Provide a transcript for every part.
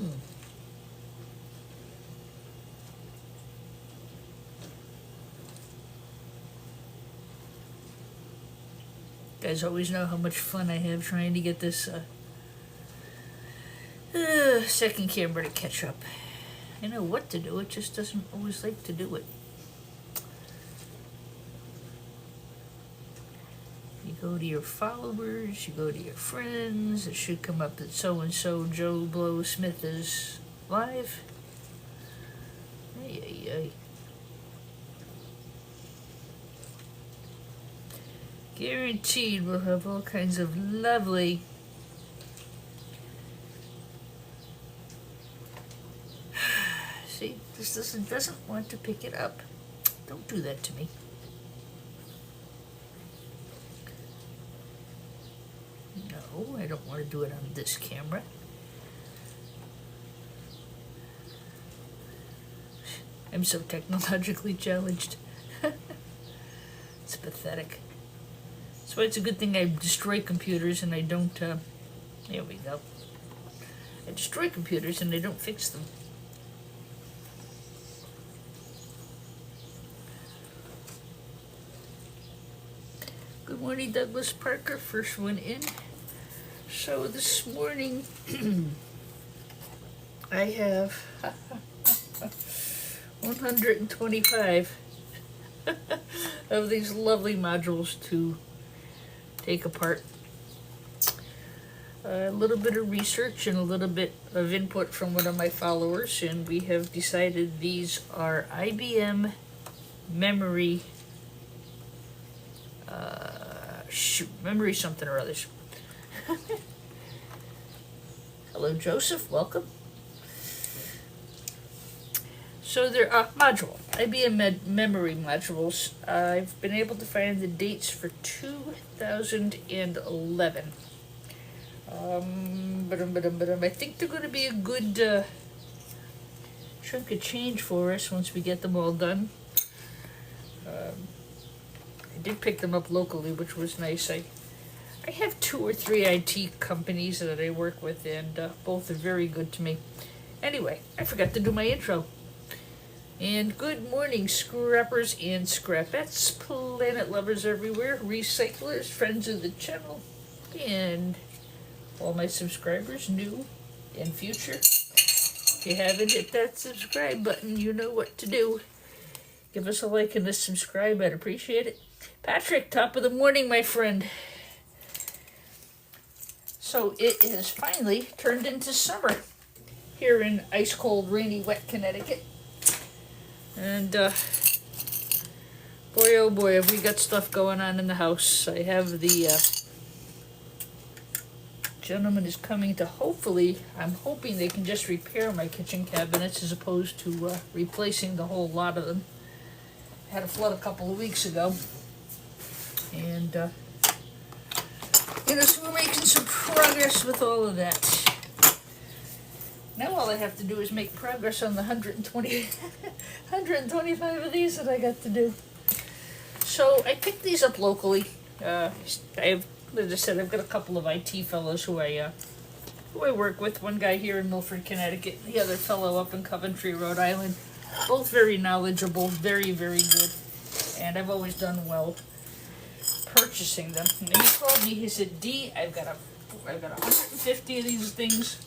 You guys always know how much fun I have trying to get this second camera to catch up. I know what to do, it just doesn't always like to do it. You go to your followers, you go to your friends, it should come up that so-and-so Joe Blow Smith is live. Ay, ay, ay. Guaranteed we'll have all kinds of lovely see, this doesn't want to pick it up. Don't do that to me. No, I don't want to do it on this camera. I'm so technologically challenged. It's pathetic. That's why it's a good thing I destroy computers and I don't, there we go. I destroy computers and I don't fix them. Good morning, Douglas Parker, first one in. So this morning, I have 125 of these lovely modules to take apart. A little bit of research and a little bit of input from one of my followers, and we have decided these are IBM memory, memory something or others. Hello, Joseph, welcome. So there are IBM memory modules. I've been able to find the dates for 2011. I think they're going to be a good chunk of change for us once we get them all done. I did pick them up locally, which was nice. I have 2 or 3 IT companies that I work with, and both are very good to me. Anyway, I forgot to do my intro. And good morning, scrappers and scrapettes, planet lovers everywhere, recyclers, friends of the channel, and all my subscribers, new and future. If you haven't hit that subscribe button, you know what to do. Give us a like and a subscribe, I'd appreciate it. Patrick, top of the morning, my friend. So it has finally turned into summer here in ice cold, rainy, wet Connecticut. And boy oh boy, have we got stuff going on in the house. I have the gentleman is coming to, hopefully, I'm hoping they can just repair my kitchen cabinets as opposed to replacing the whole lot of them. I had a flood a couple of weeks ago. And so we're making some progress with all of that. Now all I have to do is make progress on the 125 of these that I got to do. So I picked these up locally. As I said, I've got a couple of IT fellows who I work with. One guy here in Milford, Connecticut, the other fellow up in Coventry, Rhode Island. Both very knowledgeable, very, very good. And I've always done well purchasing them. And he called me, he said, Dee, I've got 150 of these things.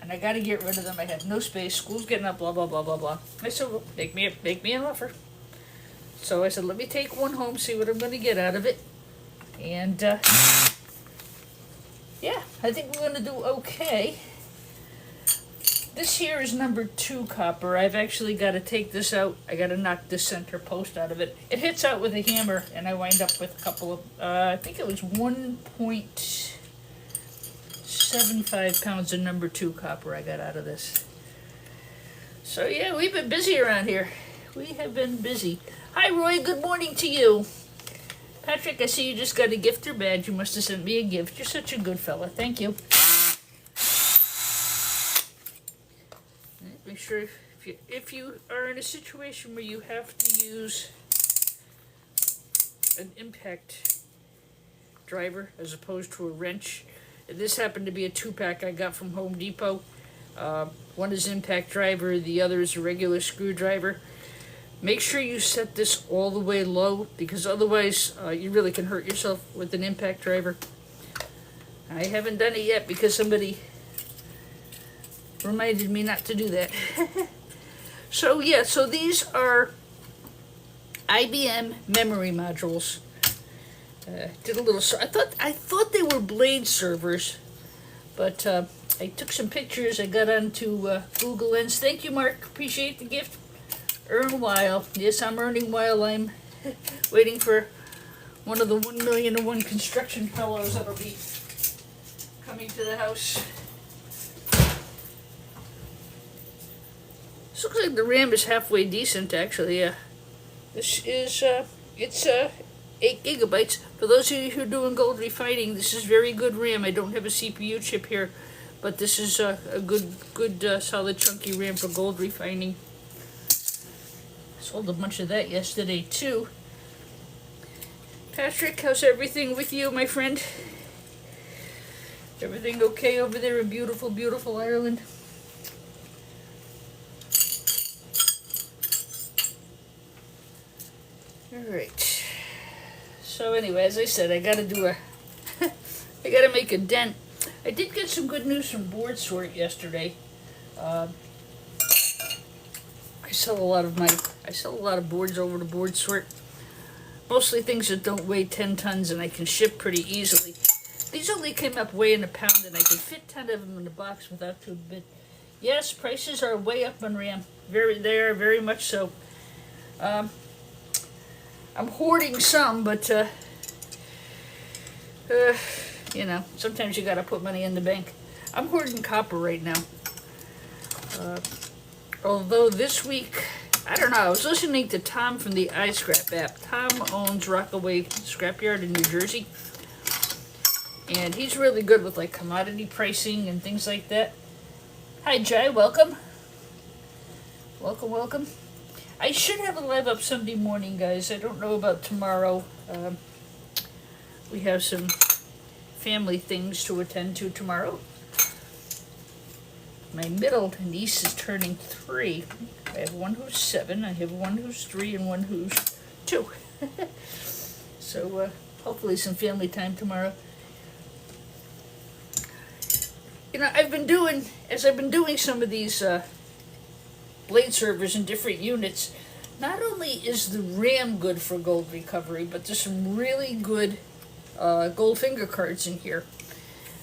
And I got to get rid of them. I have no space. School's getting up, blah, blah, blah, blah, blah. I said, well, make me an offer. So I said, let me take one home, see what I'm going to get out of it. And, yeah, I think we're going to do okay. This here is number 2 copper. I've actually got to take this out. I got to knock this center post out of it. It hits out with a hammer, and I wind up with a couple of, I think it was 1.75 pounds of number 2 copper I got out of this. So yeah, we've been busy around here. We have been busy. Hi Roy, good morning to you. Patrick, I see you just got a gifter badge. You must have sent me a gift. You're such a good fella. Thank you. Make sure if you are in a situation where you have to use an impact driver as opposed to a wrench. This happened to be a 2-pack I got from Home Depot. One is impact driver, the other is a regular screwdriver. Make sure you set this all the way low, because otherwise you really can hurt yourself with an impact driver. I haven't done it yet because somebody reminded me not to do that. So yeah, so these are IBM memory modules. Did a little. I thought they were blade servers, but I took some pictures. I got onto Google Lens. Thank you, Mark. Appreciate the gift. Earn while. Yes, I'm earning while I'm waiting for one of the 1,000,001 construction fellows that'll be coming to the house. This looks like the RAM is halfway decent, actually. Yeah, this is it's 8 gigabytes. For those of you who are doing gold refining, this is very good RAM. I don't have a CPU chip here, but this is a good solid chunky RAM for gold refining. Sold a bunch of that yesterday too. Patrick, how's everything with you, my friend? Everything okay over there in beautiful, beautiful Ireland? Alright. So anyway, as I said, I gotta do I gotta make a dent. I did get some good news from Board Sort yesterday. I sell a lot of boards over to Board Sort. Mostly things that don't weigh 10 tons and I can ship pretty easily. These only came up weighing a pound and I can fit 10 of them in the box without too big. Yes, prices are way up on RAM. They are very much so. I'm hoarding some, but you know, sometimes you gotta put money in the bank. I'm hoarding copper right now. Although this week, I don't know, I was listening to Tom from the iScrap app. Tom owns Rockaway Scrapyard in New Jersey. And he's really good with like commodity pricing and things like that. Hi Jai, welcome. Welcome, welcome. I should have a live up Sunday morning, guys. I don't know about tomorrow. We have some family things to attend to tomorrow. My middle niece is turning 3. I have one who's 7, I have one who's 3, and one who's 2. So hopefully some family time tomorrow. You know, as I've been doing some of these blade servers in different units, not only is the RAM good for gold recovery, but there's some really good gold finger cards in here.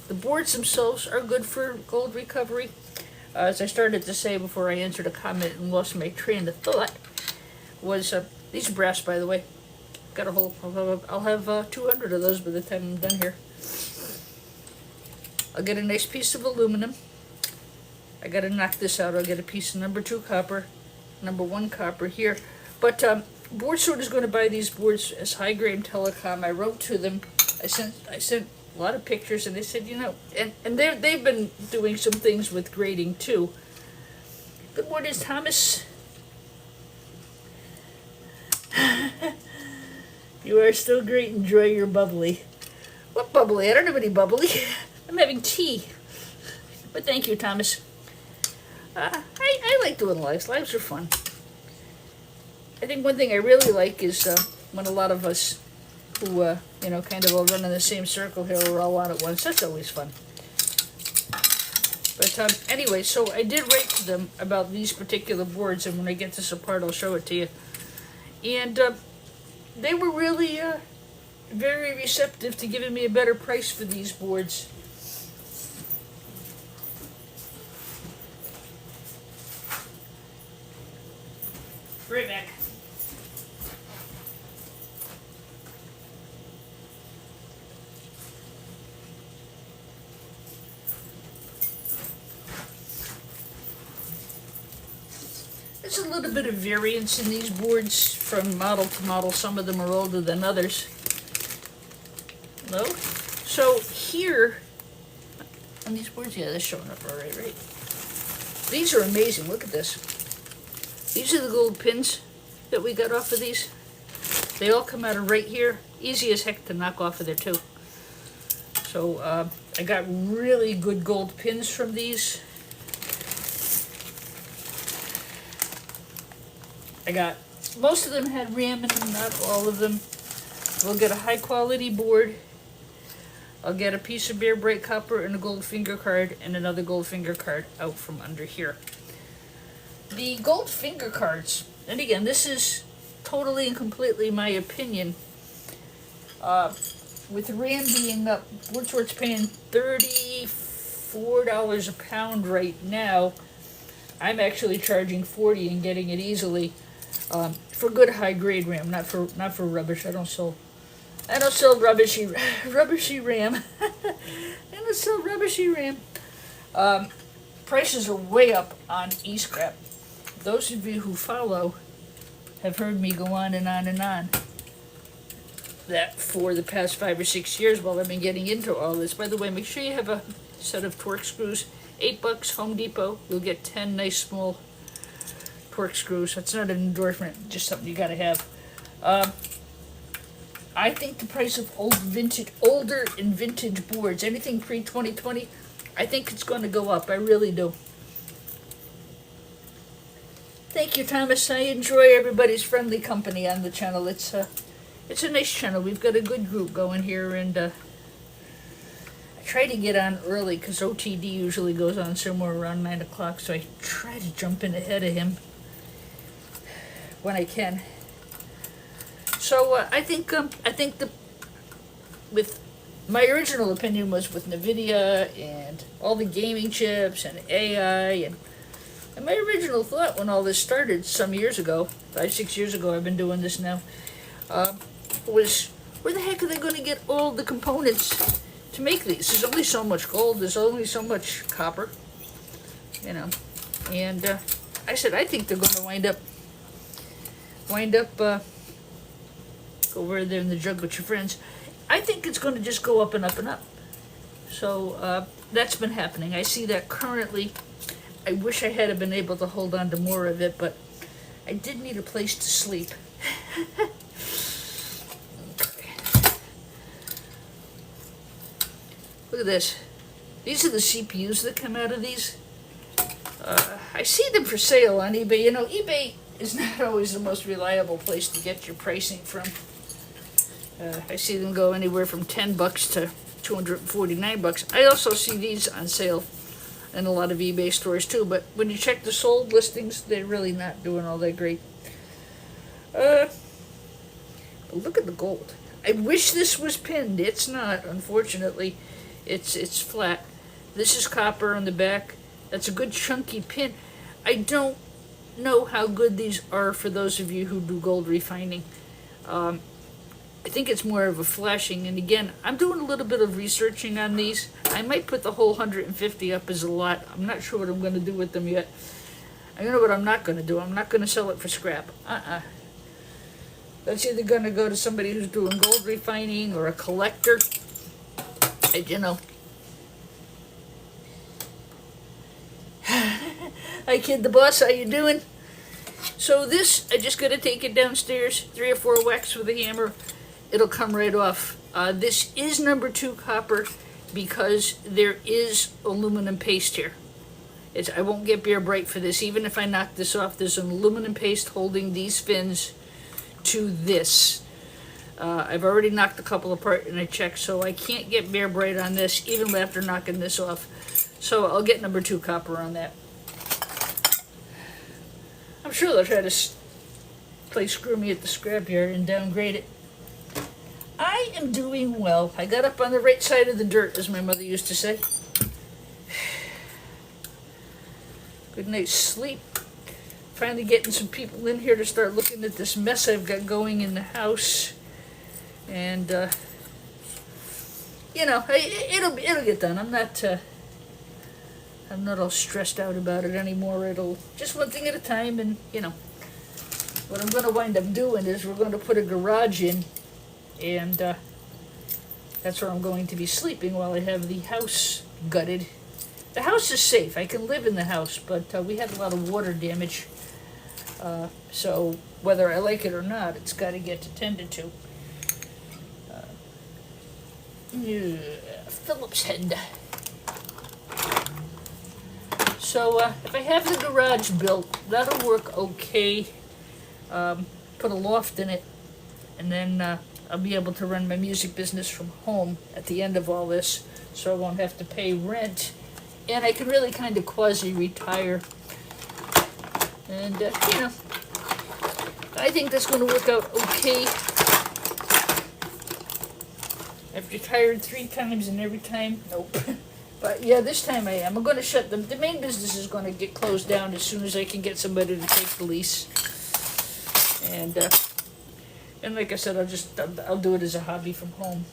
The boards themselves are good for gold recovery. As I started to say before I answered a comment and lost my train of thought, was these are brass, by the way. Got a whole. I'll have 200 of those by the time I'm done here. I'll get a nice piece of aluminum. I gotta knock this out. I'll get a piece of number 2 copper, number 1 copper here. But Board Sort is going to buy these boards as High Grade Telecom. I wrote to them. I sent a lot of pictures, and they said, you know, and they've been doing some things with grading too. Good morning, Thomas. You are still great. Enjoy your bubbly. What bubbly? I don't have any bubbly. I'm having tea. But thank you, Thomas. I like doing lives. Lives are fun. I think one thing I really like is when a lot of us who, you know, kind of all run in the same circle here, we're all on at once. That's always fun. But anyway, so I did write to them about these particular boards, and when I get this apart, I'll show it to you. And they were really very receptive to giving me a better price for these boards. Right back. There's a little bit of variance in these boards from model to model. Some of them are older than others. No? So here, on these boards, yeah, they're showing up all right, right? These are amazing. Look at this. These are the gold pins that we got off of these. They all come out of right here. Easy as heck to knock off of there too. So I got really good gold pins from these. I got, most of them had RAM in them, not all of them. We'll get a high quality board. I'll get a piece of Bear Bright copper and a Goldfinger card and another Goldfinger card out from under here. The Goldfinger cards, and again, this is totally and completely my opinion. With RAM being up, Woodsort's paying $34 a pound right now. I'm actually charging $40 and getting it easily for good high grade RAM, not for rubbish. I don't sell rubbishy RAM. I don't sell rubbishy RAM. Prices are way up on eScrap. Those of you who follow have heard me go on and on and on that for the past 5 or 6 years while I've been getting into all this. By the way, make sure you have a set of Torx screws. $8, Home Depot. You'll get 10 nice small Torx screws. That's not an endorsement, just something you gotta have. I think the price of older and vintage boards, anything pre-2020, I think it's going to go up. I really do. Thank you, Thomas. I enjoy everybody's friendly company on the channel. It's a nice channel. We've got a good group going here, and I try to get on early because OTD usually goes on somewhere around 9 o'clock, so I try to jump in ahead of him when I can. So I think with my original opinion was with NVIDIA and all the gaming chips and AI and my original thought when all this started some years ago, 5-6 years ago, I've been doing this now, was where the heck are they going to get all the components to make these? There's only so much gold, there's only so much copper, you know, and I said I think they're going to wind up over there in the jug with your friends. I think it's going to just go up and up and up. So that's been happening. I see that currently. I wish I had been able to hold on to more of it, but I did need a place to sleep. Okay. Look at this. These are the CPUs that come out of these. I see them for sale on eBay. You know, eBay is not always the most reliable place to get your pricing from. I see them go anywhere from $10 to $249. I also see these on sale in a lot of eBay stores too, but when you check the sold listings, they're really not doing all that great. But look at the gold. I wish this was pinned. It's not, unfortunately. It's flat. This is copper on the back. That's a good chunky pin. I don't know how good these are for those of you who do gold refining. I think it's more of a flashing, and again, I'm doing a little bit of researching on these. I might put the whole 150 up as a lot. I'm not sure what I'm going to do with them yet. I know what I'm not going to do. I'm not going to sell it for scrap. That's either going to go to somebody who's doing gold refining or a collector. You know. Hi kid the boss, how you doing? So this, I just got to take it downstairs, 3 or 4 whacks with a hammer. It'll come right off. This is number 2 copper because there is aluminum paste here. I won't get Bear Bright for this. Even if I knock this off, there's an aluminum paste holding these fins to this. I've already knocked a couple apart and I checked, so I can't get Bear Bright on this even after knocking this off. So I'll get number 2 copper on that. I'm sure they'll try to play screw me at the scrapyard and downgrade it. I am doing well. I got up on the right side of the dirt, as my mother used to say. Good night's sleep. Finally getting some people in here to start looking at this mess I've got going in the house. And, you know, it'll get done. I'm not all stressed out about it anymore. It'll just one thing at a time, and, you know, what I'm going to wind up doing is we're going to put a garage in. And that's where I'm going to be sleeping while I have the house gutted. The house is safe. I can live in the house, but we had a lot of water damage. So whether I like it or not, it's got to get attended to. Phillips head. So if I have the garage built, that'll work okay. put a loft in it, and then I'll be able to run my music business from home at the end of all this, so I won't have to pay rent, and I can really kind of quasi-retire. And, you know, I think that's going to work out okay. I've retired 3 times, and every time, nope. But yeah, this time I am. I'm going to shut them. The main business is going to get closed down as soon as I can get somebody to take the lease. And like I said, I'll do it as a hobby from home.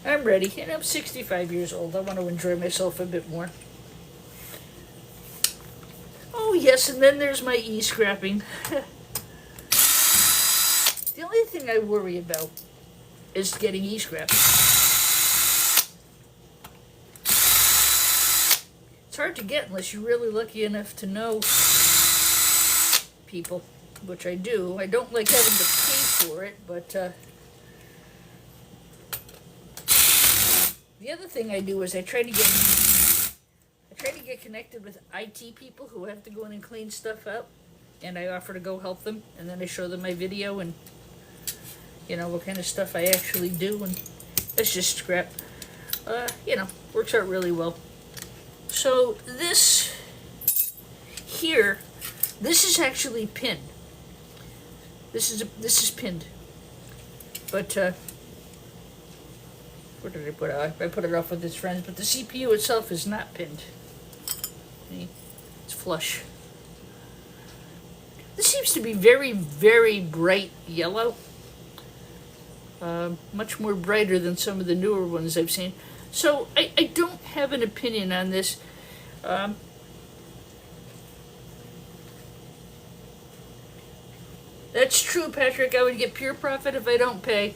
I'm ready, and I'm 65 years old. I want to enjoy myself a bit more. Oh yes, and then there's my e-scrapping. The only thing I worry about is getting e-scrap. It's hard to get unless you're really lucky enough to know people, which I do. I don't like having to pay for it, but the other thing I do is I try to get connected with IT people who have to go in and clean stuff up, and I offer to go help them, and then I show them my video and, you know, what kind of stuff I actually do, and it's just scrap. You know, works out really well. So this here, this is actually pinned. This is pinned. But where did I put it? I put it off with its friends, but the CPU itself is not pinned. See? It's flush. This seems to be very, very bright yellow. Much more brighter than some of the newer ones I've seen. So I don't have an opinion on this. That's true, Patrick. I would get pure profit if I don't pay.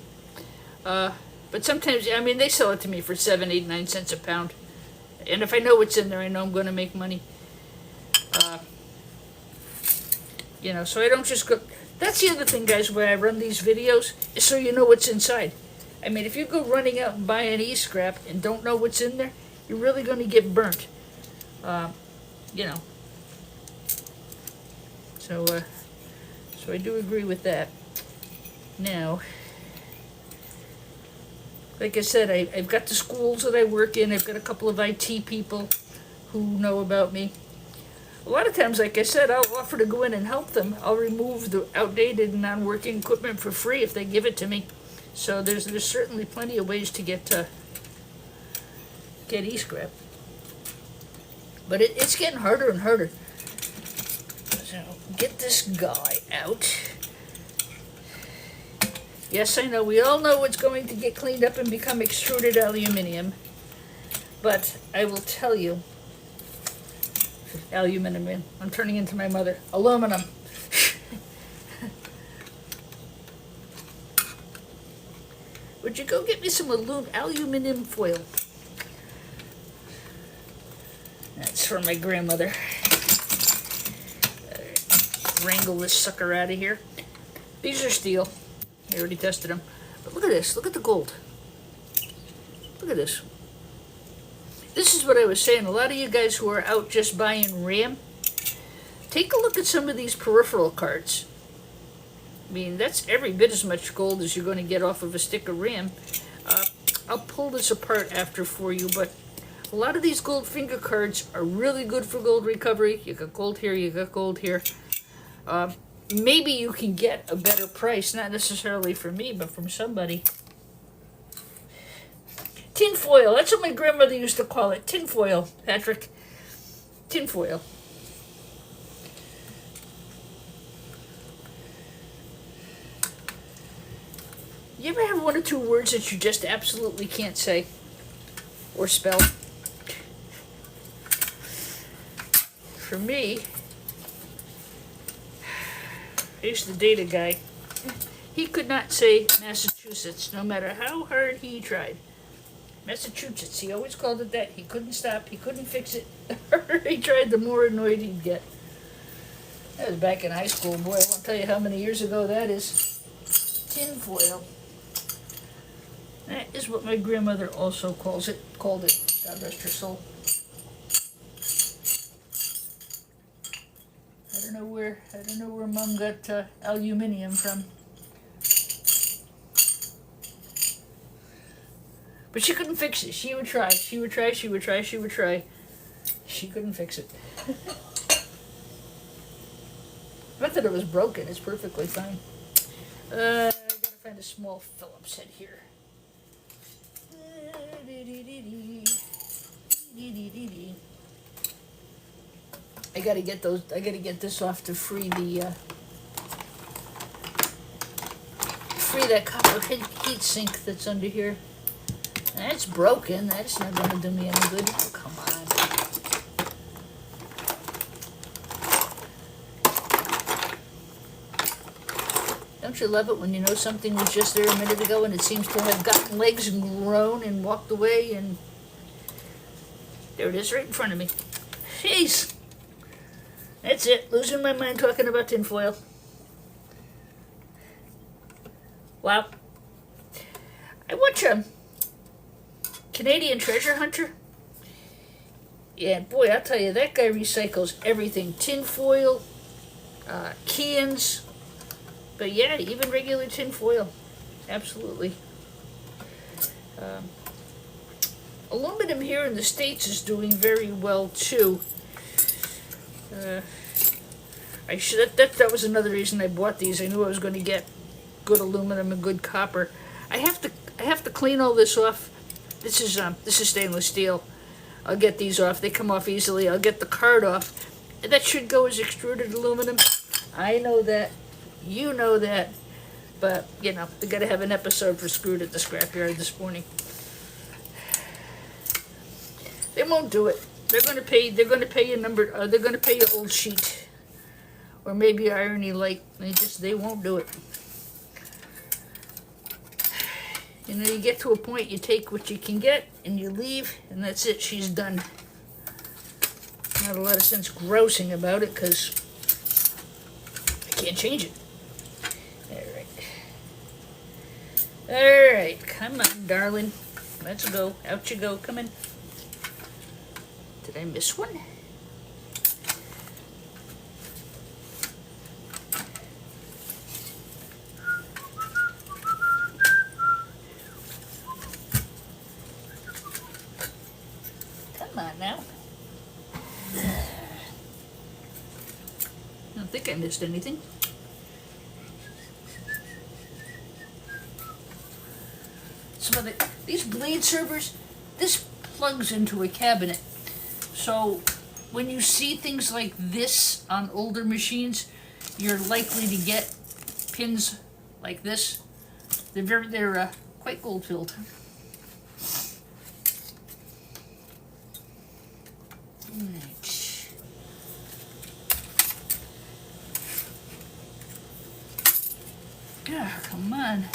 But sometimes, I mean, they sell it to me for 7, 8, 9 cents a pound. And if I know what's in there, I know I'm going to make money. You know, so I don't just go... That's the other thing, guys, where I run these videos, is so you know what's inside. I mean, if you go running out and buy an e-scrap and don't know what's in there, you're really going to get burnt. You know. So I do agree with that. Now, like I said, I've got the schools that I work in. I've got a couple of IT people who know about me. A lot of times, like I said, I'll offer to go in and help them. I'll remove the outdated and non-working equipment for free if they give it to me. So there's certainly plenty of ways to get e-scrap. But it's getting harder and harder. So get this guy out. Yes, I know, we all know it's going to get cleaned up and become extruded aluminum. But I will tell you, aluminum, I'm turning into my mother. Aluminum. Would you go get me some aluminum foil? That's from my grandmother. Wrangle this sucker out of here. These are steel. I already tested them. But look at this. Look at the gold. Look at this. This is what I was saying. A lot of you guys who are out just buying RAM, take a look at some of these peripheral cards. I mean, that's every bit as much gold as you're going to get off of a stick of RAM. I'll pull this apart after for you, but a lot of these gold finger cards are really good for gold recovery. You got gold here, you got gold here. Maybe you can get a better price, not necessarily from me, but from somebody. Tin foil, that's what my grandmother used to call it. Tin foil, Patrick. Tin foil. You ever have 1 or 2 words that you just absolutely can't say or spell? For me, I used to date a guy. He could not say Massachusetts, no matter how hard he tried. Massachusetts, he always called it that. He couldn't stop, he couldn't fix it. The harder he tried, the more annoyed he'd get. That was back in high school, boy. I won't tell you how many years ago that is. Tin foil. That is what my grandmother also called it. God rest her soul. I don't know don't know where Mom got aluminium from. But she couldn't fix it. She would try. She would try. She would try. She would try. She couldn't fix it. Not that it was broken. It's perfectly fine. I gotta find a small Phillips head here. I gotta get those. I gotta get this off to free that copper heat sink that's under here. That's broken. That's not gonna do me any good. Oh, come on. Don't you love it when you know something was just there a minute ago and it seems to have gotten legs and grown and walked away, and there it is right in front of me. Jeez. That's it. Losing my mind talking about tinfoil. Wow. I watch Canadian Treasure Hunter. Yeah, boy, I'll tell you, that guy recycles everything. Tinfoil, cans, but yeah, even regular tinfoil. Absolutely. Aluminum here in the States is doing very well too. That was another reason I bought these. I knew I was going to get good aluminum and good copper. I have to clean all this off. This is stainless steel. I'll get these off. They come off easily. I'll get the card off. That should go as extruded aluminum. I know that. You know that. But, you know, we got to have an episode for Screwed at the Scrapyard this morning. They won't do it. They're going to pay you they're going to pay you old sheet. Or maybe Irony Light. They won't do it. You know, you get to a point, you take what you can get, and you leave, and that's it. She's done. Not a lot of sense grousing about it, because I can't change it. Alright, come on, darling. Let's go. Out you go. Come in. Did I miss one? Come on now. I don't think I missed anything. These blade servers, this plugs into a cabinet. So when you see things like this on older machines, you're likely to get pins like this. They're quite gold filled. Right. Ah, come on.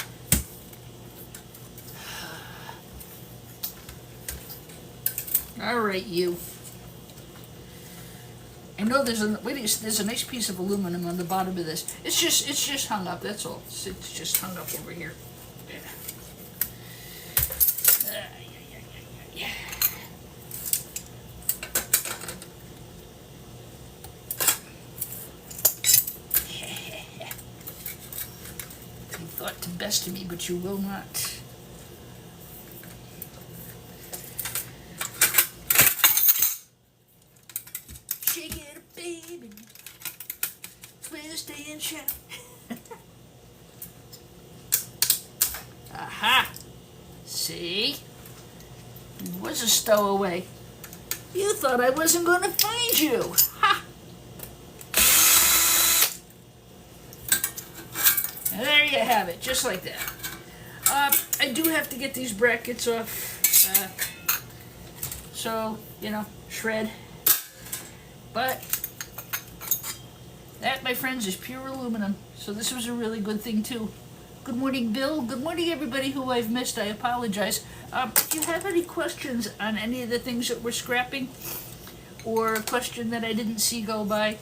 All right, you. I know there's a nice piece of aluminum on the bottom of this. It's just hung up. That's all. It's just hung up over here. Yeah. You thought to best of me, but you will not. Aha! See? It was a stowaway. You thought I wasn't going to find you. Ha! And there you have it, just like that. I do have to get these brackets off. So, you know, shred. But that, my friends, is pure aluminum. So this was a really good thing, too. Good morning, Bill. Good morning, everybody who I've missed. I apologize. If you have any questions on any of the things that we're scrapping, or a question that I didn't see go by,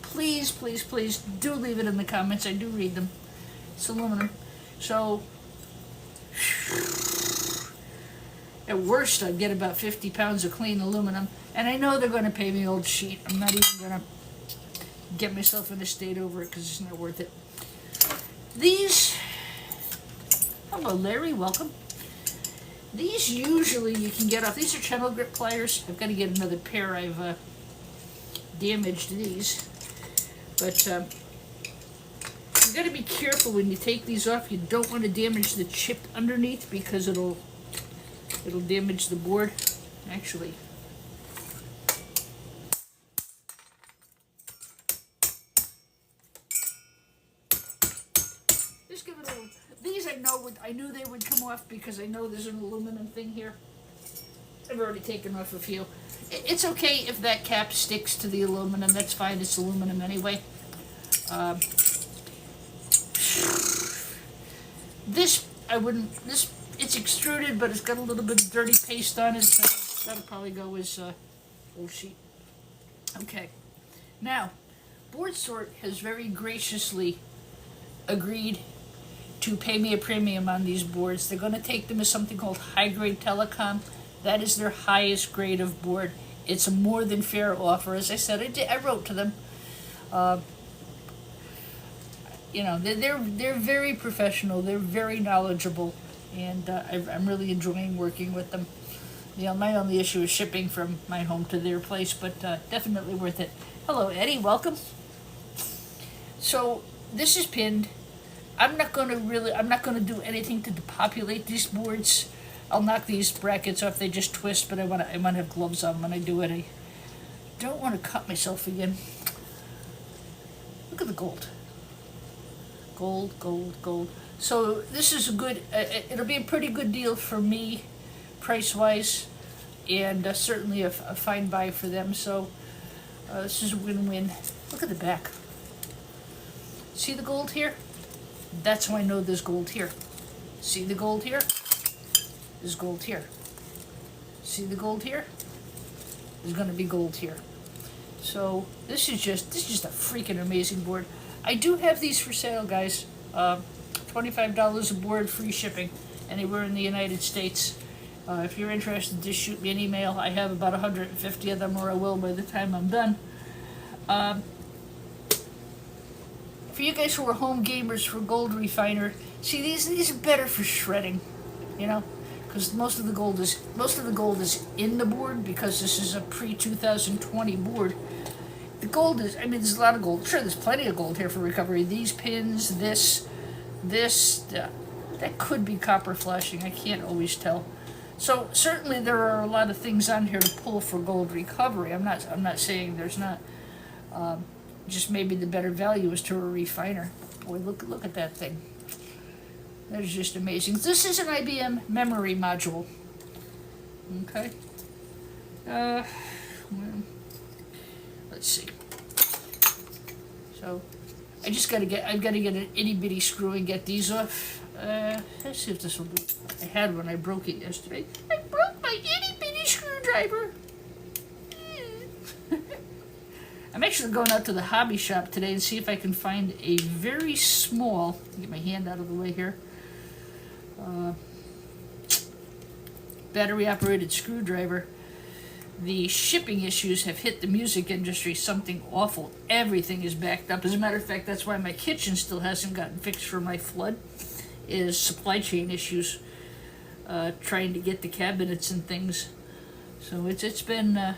please, please, please do leave it in the comments. I do read them. It's aluminum. So, at worst, I'd get about 50 pounds of clean aluminum. And I know they're going to pay me old sheet. I'm not even going to get myself in a state over it because it's not worth it. These, hello Larry, welcome. These usually you can get off. These are channel grip pliers. I've got to get another pair. I've damaged these, but you got to be careful when you take these off. You don't want to damage the chip underneath because it'll damage the board. Actually, just give it a little. These I knew they would come off because I know there's an aluminum thing here. I've already taken off a few. It's okay if that cap sticks to the aluminum. That's fine. It's aluminum anyway. This I wouldn't. It's extruded, but it's got a little bit of dirty paste on it, so that'll probably go as old sheet. Okay. Now, Board Sort has very graciously agreed to pay me a premium on these boards. They're going to take them as something called high-grade telecom. That is their highest grade of board. It's a more than fair offer. As I said, I wrote to them. You know, they're very professional. They're very knowledgeable, and I'm really enjoying working with them. You know, my only issue is shipping from my home to their place, but definitely worth it. Hello, Eddie. Welcome. So this is pinned. I'm not going to do anything to depopulate these boards. I'll knock these brackets off. They just twist, but I want to have gloves on when I do it. I don't want to cut myself again. Look at the gold. Gold, gold, gold. So this is a good, it'll be a pretty good deal for me, price-wise, and certainly a fine buy for them. So this is a win-win. Look at the back. See the gold here? That's how I know there's gold here. See the gold here? There's gold here. See the gold here? There's going to be gold here. So this is just a freaking amazing board. I do have these for sale, guys. $25 a board, free shipping, anywhere in the United States. If you're interested, just shoot me an email. I have about 150 of them, or I will by the time I'm done. For you guys who are home gamers for Gold Refiner, see these are better for shredding, you know, because most of the gold is in the board because this is a pre-2020 board. The gold is, I mean, there's a lot of gold. Sure, there's plenty of gold here for recovery. These pins, this, that could be copper flashing. I can't always tell. So certainly there are a lot of things on here to pull for gold recovery. I'm not saying there's not. Just maybe the better value is to a refiner. Boy, look at that thing. That is just amazing. This is an IBM memory module. Okay. Well, let's see. So I've got to get an itty bitty screw and get these off. Let's see if this will do. I had one. I broke it yesterday. I broke my itty bitty screwdriver. I'm actually going out to the hobby shop today and see if I can find a very small, get my hand out of the way here, battery operated screwdriver. The shipping issues have hit the music industry something awful. Everything is backed up. As a matter of fact, that's why my kitchen still hasn't gotten fixed for my flood, is supply chain issues, trying to get the cabinets and things. So it's been...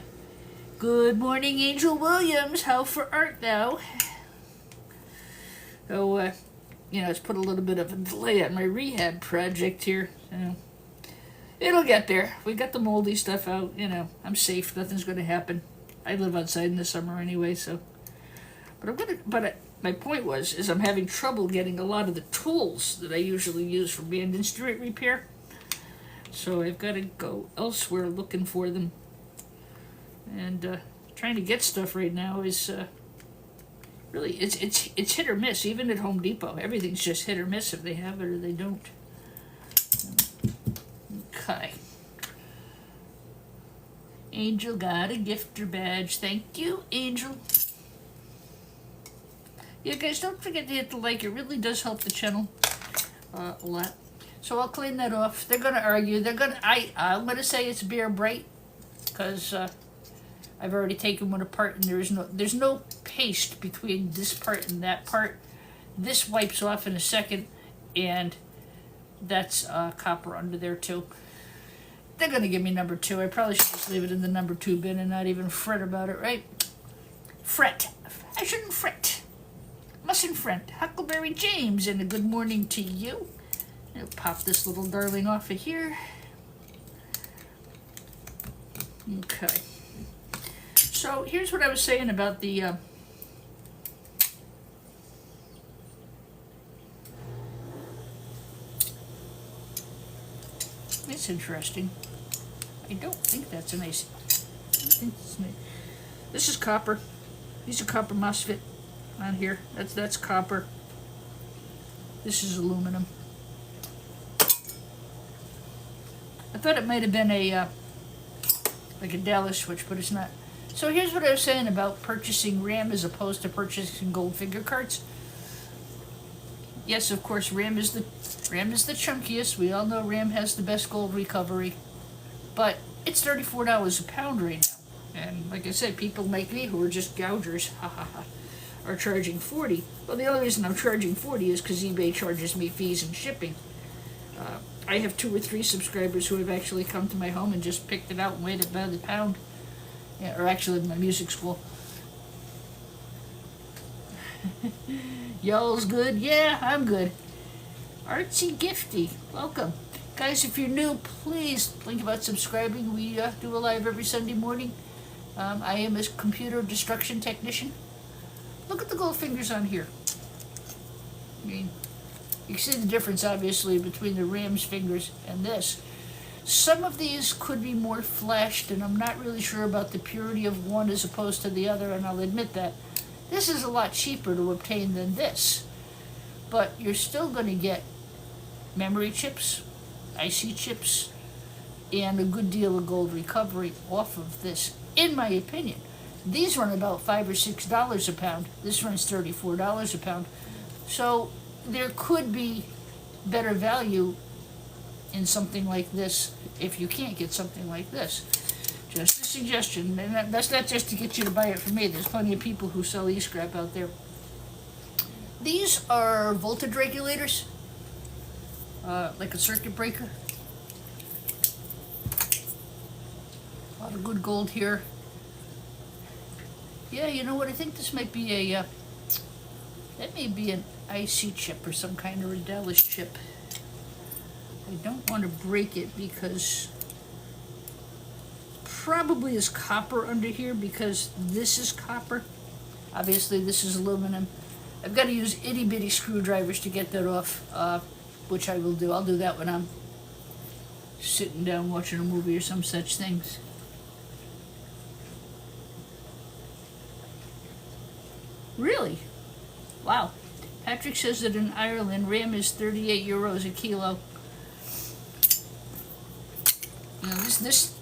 Good morning, Angel Williams. How for art thou? So, it's put a little bit of a delay on my rehab project here. It'll get there. We got the moldy stuff out. I'm safe. Nothing's going to happen. I live outside in the summer anyway, so. But my point is I'm having trouble getting a lot of the tools that I usually use for band instrument repair. So I've got to go elsewhere looking for them. And trying to get stuff right now is really it's hit or miss. Even at Home Depot, everything's just hit or miss if they have it or they don't. Okay. Angel got a gifter badge. Thank you, Angel. Yeah, guys, don't forget to hit the like. It really does help the channel a lot. So I'll clean that off. They're gonna argue. I'm gonna say it's Bear Bright because. I've already taken one apart, and there's no paste between this part and that part. This wipes off in a second, and that's copper under there too. They're gonna give me number 2. I probably should just leave it in the number 2 bin and not even fret about it, right? Fret. I shouldn't fret. Mustn't fret. Huckleberry James, and a good morning to you. I'll pop this little darling off of here. Okay. So here's what I was saying about the it's interesting. I don't think that's a nice. This is copper. These are copper MOSFET on here. That's copper. This is aluminum. I thought it might have been a like a Dallas switch, but it's not. So here's what I was saying about purchasing RAM as opposed to purchasing gold finger cards. Yes, of course, RAM is the chunkiest. We all know RAM has the best gold recovery, but it's $34 a pound right now. And like I said, people like me who are just gougers, are charging $40. Well, the only reason I'm charging $40 is because eBay charges me fees and shipping. I have 2 or 3 subscribers who have actually come to my home and just picked it out and weighed it by the pound. Yeah, or actually my music school. Y'all's good? Yeah, I'm good. Artsy Gifty, welcome. Guys, if you're new, please think about subscribing. We do a live every Sunday morning. I am a computer destruction technician. Look at the gold fingers on here. I mean, you can see the difference, obviously, between the ram's fingers and this. Some of these could be more flashed, and I'm not really sure about the purity of one as opposed to the other, and I'll admit that. This is a lot cheaper to obtain than this. But you're still going to get memory chips, IC chips, and a good deal of gold recovery off of this, in my opinion. These run about $5 or $6 a pound. This runs $34 a pound. So there could be better value in something like this if you can't get something like this. Just a suggestion, and that's not just to get you to buy it from me. There's plenty of people who sell e-scrap out there. These are voltage regulators, like a circuit breaker. A lot of good gold here. Yeah, you know what? I think this might be that may be an IC chip or some kind of a Dallas chip. I don't want to break it because probably is copper under here because this is copper. Obviously this is aluminum. I've got to use itty bitty screwdrivers to get that off, which I will do. I'll do that when I'm sitting down watching a movie or some such things. Really? Wow. Patrick says that in Ireland, RAM is 38 euros a kilo. You know, this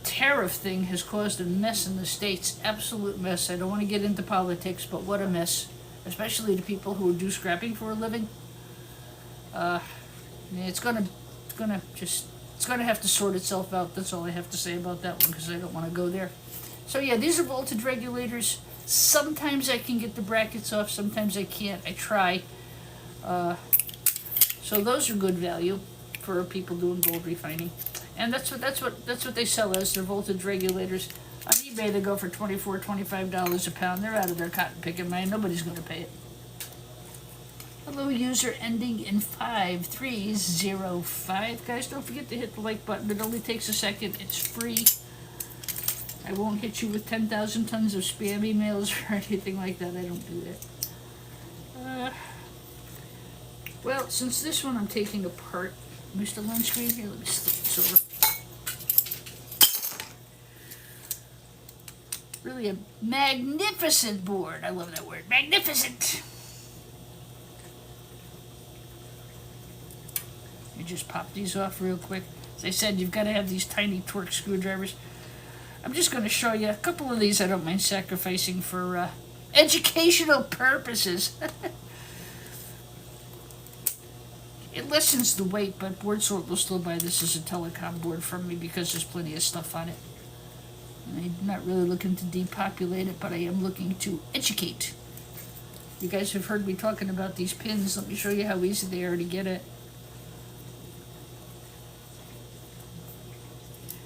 tariff thing has caused a mess in the States. Absolute mess. I don't want to get into politics, but what a mess. Especially to people who do scrapping for a living. It's gonna have to sort itself out. That's all I have to say about that one because I don't want to go there. So yeah, these are voltage regulators. Sometimes I can get the brackets off, sometimes I can't. I try. So those are good value for people doing gold refining, and that's what they sell as. They're voltage regulators. On eBay they go for $24, $25 a pound. They're out of their cotton picking mind. Nobody's going to pay it. Hello, user ending in 5305. Guys, don't forget to hit the like button. It only takes a second. It's free. I won't hit you with 10,000 tons of spam emails or anything like that. I don't do that. Well, since this one I'm taking apart, am I still on screen here? Let me flip this over. Really a magnificent board. I love that word. Magnificent. Let me just pop these off real quick. As I said, you've got to have these tiny torque screwdrivers. I'm just going to show you a couple of these I don't mind sacrificing for educational purposes. It lessens the weight, but Board Sort will still buy this as a telecom board from me because there's plenty of stuff on it. I'm not really looking to depopulate it, but I am looking to educate. You guys have heard me talking about these pins. Let me show you how easy they are to get it.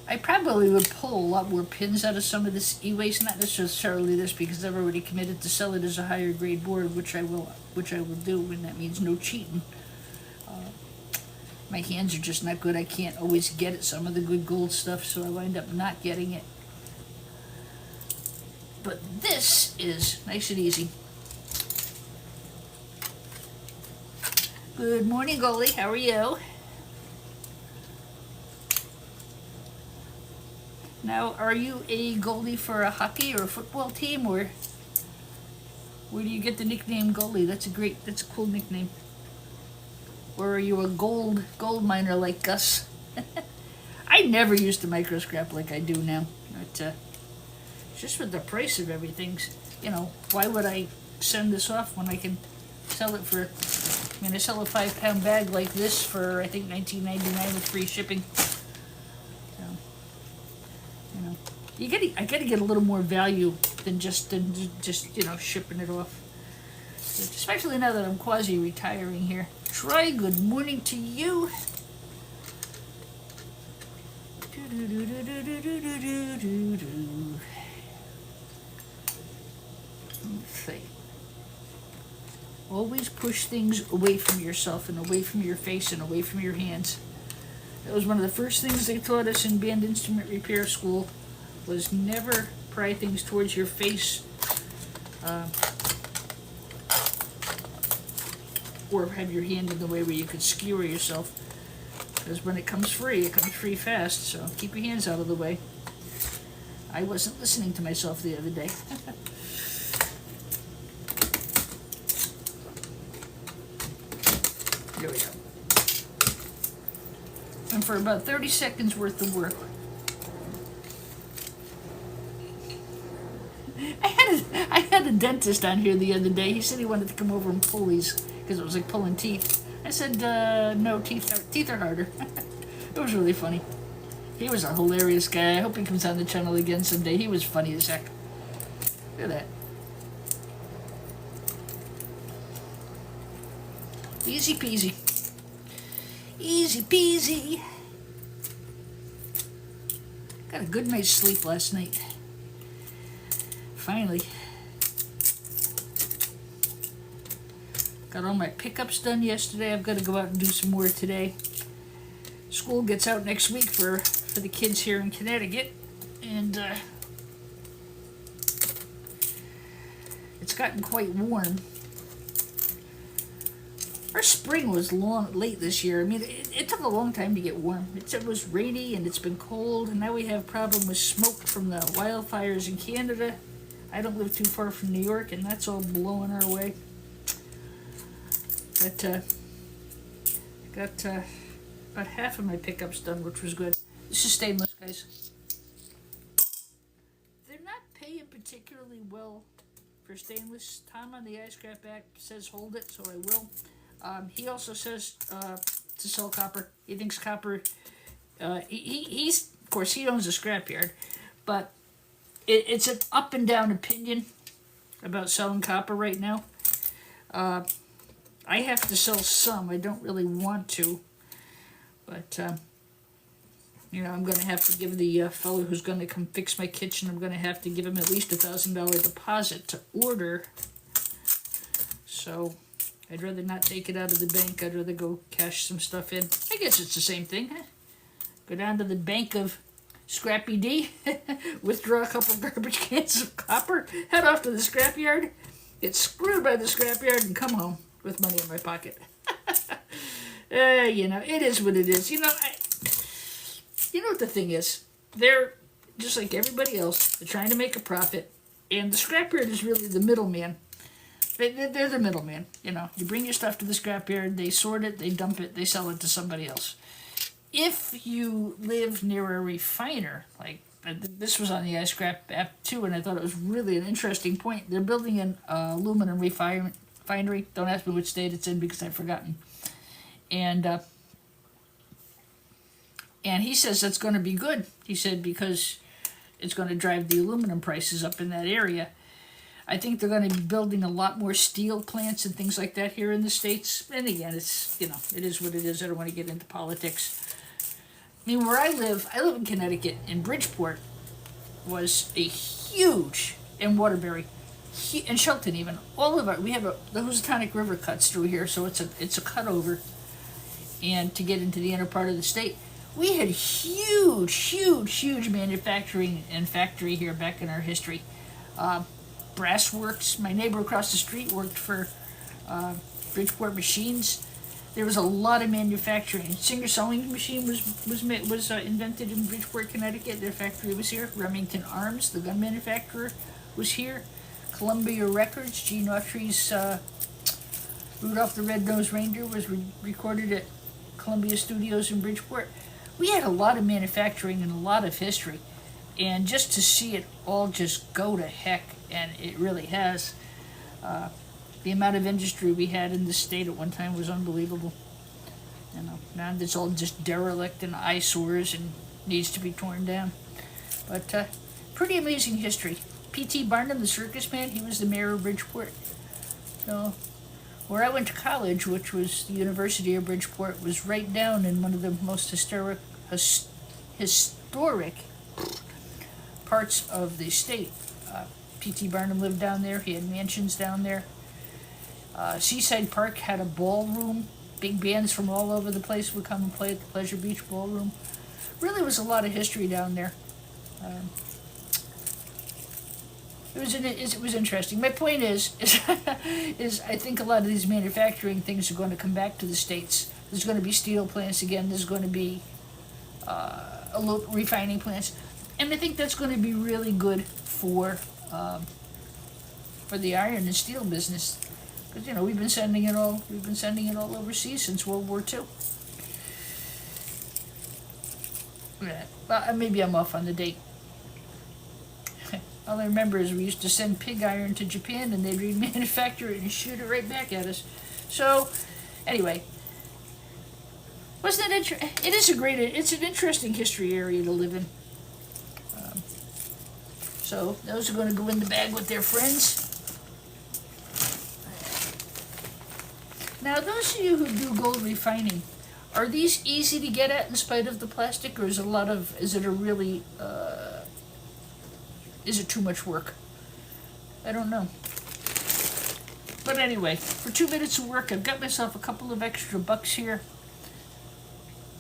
I probably would pull a lot more pins out of some of this e-waste, not necessarily this, because I've already committed to sell it as a higher grade board, which I will do, and that means no cheating. My hands are just not good. I can't always get at some of the good gold stuff, so I wind up not getting it. But this is nice and easy. Good morning, Goldie. How are you? Now, are you a goalie for a hockey or a football team, or where do you get the nickname goalie? That's a cool nickname. Or are you a gold miner like Gus? I never used to micro scrap like I do now. But just with the price of everything, why would I send this off when I can sell it for? I sell a 5-pound bag like this for I think $19.99 with free shipping. I gotta get a little more value than just shipping it off. Especially now that I'm quasi-retiring here. Troy, good morning to you. Let's see. Always push things away from yourself and away from your face and away from your hands. That was one of the first things they taught us in band instrument repair school, was never pry things towards your face or have your hand in the way where you could skewer yourself. Because when it comes free fast, so keep your hands out of the way. I wasn't listening to myself the other day. There we go. And for about 30 seconds worth of work. I had a dentist on here the other day. He said he wanted to come over and pull these because it was like pulling teeth. I said, no, teeth are harder. It was really funny. He was a hilarious guy. I hope he comes on the channel again someday. He was funny as heck. Look at that. Easy peasy. Easy peasy. Got a good night's sleep last night. Finally. Got all my pickups done yesterday. I've got to go out and do some more today. School gets out next week for the kids here in Connecticut. And it's gotten quite warm. Our spring was late this year. I mean, it took a long time to get warm. It was rainy and it's been cold, and now we have a problem with smoke from the wildfires in Canada. I don't live too far from New York, and that's all blowing our way. But got about half of my pickups done, which was good. This is stainless, guys. They're not paying particularly well for stainless. Tom on the iScrap app says hold it, so I will. He also says to sell copper. He thinks copper. He's of course he owns a scrapyard, but it's an up and down opinion about selling copper right now. I have to sell some. I don't really want to, but I'm going to have to give the fellow who's going to come fix my kitchen. I'm going to have to give him at least $1,000 deposit to order. So I'd rather not take it out of the bank. I'd rather go cash some stuff in. I guess it's the same thing. Huh? Go down to the bank of Scrappy D, withdraw a couple garbage cans of copper, head off to the scrapyard, get screwed by the scrapyard, and come home with money in my pocket. It is what it is. You know what the thing is? They're just like everybody else. They're trying to make a profit, and the scrapyard is really the middleman. They're the middleman. You bring your stuff to the scrapyard, they sort it, they dump it, they sell it to somebody else. If you live near a refiner, like this was on the iScrap app too, and I thought it was really an interesting point. They're building an aluminum refinery. Don't ask me which state it's in because I've forgotten. And he says that's going to be good. He said because it's going to drive the aluminum prices up in that area. I think they're going to be building a lot more steel plants and things like that here in the States. And again, it's, you know, it is what it is. I don't want to get into politics. I mean, where I live in Connecticut, in Bridgeport, was a huge, and Waterbury, and Shelton even, all of we have the Housatonic River cuts through here, so it's a cutover, and to get into the inner part of the state. We had huge manufacturing and factory here back in our history. Brass Works, my neighbor across the street worked for Bridgeport Machines. There was a lot of manufacturing. Singer Sewing Machine was invented in Bridgeport, Connecticut. Their factory was here. Remington Arms, the gun manufacturer, was here. Columbia Records, Gene Autry's Rudolph the Red-Nosed Reindeer was recorded at Columbia Studios in Bridgeport. We had a lot of manufacturing and a lot of history. And just to see it all just go to heck, and it really has, the amount of industry we had in the state at one time was unbelievable. You know, now it's all just derelict and eyesores and needs to be torn down. But pretty amazing history. P.T. Barnum, the circus man, he was the mayor of Bridgeport. So, where I went to college, which was the University of Bridgeport, was right down in one of the most historic parts of the state. P.T. Barnum lived down there. He had mansions down there. Seaside Park had a ballroom. Big bands from all over the place would come and play at the Pleasure Beach Ballroom. Really was a lot of history down there. It was interesting. My point is I think a lot of these manufacturing things are going to come back to the States. There's going to be steel plants again. There's going to be refining plants. And I think that's going to be really good for the iron and steel business. Because, you know, we've been sending it all overseas since World War II. Yeah, well, maybe I'm off on the date. All I remember is we used to send pig iron to Japan and they'd remanufacture it and shoot it right back at us. So, anyway, wasn't that it's an interesting history area to live in. So, those are going to go in the bag with their friends. Now, those of you who do gold refining, are these easy to get at in spite of the plastic, or is it too much work? I don't know. But anyway, for 2 minutes of work, I've got myself a couple of extra bucks here.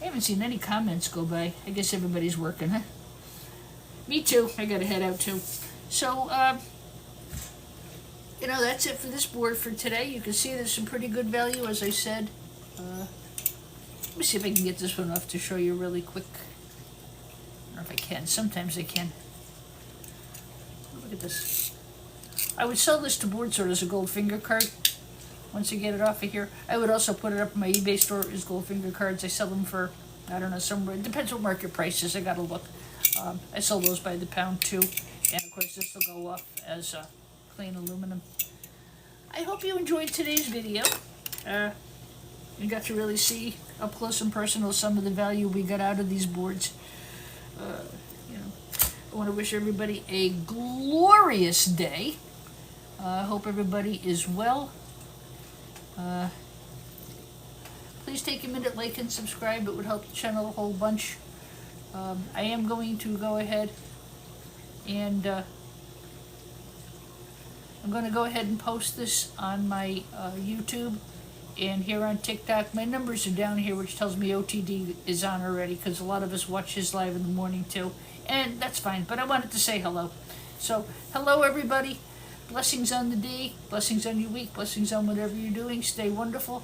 I haven't seen any comments go by. I guess everybody's working, huh? Me too. I gotta head out too. So, you know, that's it for this board for today. You can see there's some pretty good value, as I said. Let me see if I can get this one off to show you really quick. I don't know if I can. Sometimes I can. Look at this. I would sell this to board sort as a gold finger card once I get it off of here. I would also put it up in my eBay store as gold finger cards. I sell them for, I don't know, somewhere. It depends what market price is. I gotta look. I sell those by the pound too. And of course this will go off as plain aluminum. I hope you enjoyed today's video. You got to really see up close and personal some of the value we got out of these boards. You know, I want to wish everybody a glorious day. I hope everybody is well. Please take a minute, like and subscribe. It would help the channel a whole bunch. I am going to go ahead and I'm going to go ahead and post this on my YouTube and here on TikTok. My numbers are down here, which tells me OTD is on already, because a lot of us watch his live in the morning too, and that's fine, but I wanted to say hello. So, hello everybody. Blessings on the day, blessings on your week, blessings on whatever you're doing. Stay wonderful.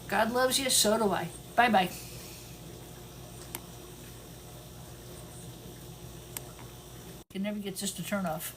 God loves you, so do I. Bye-bye. Can never get this to turn off.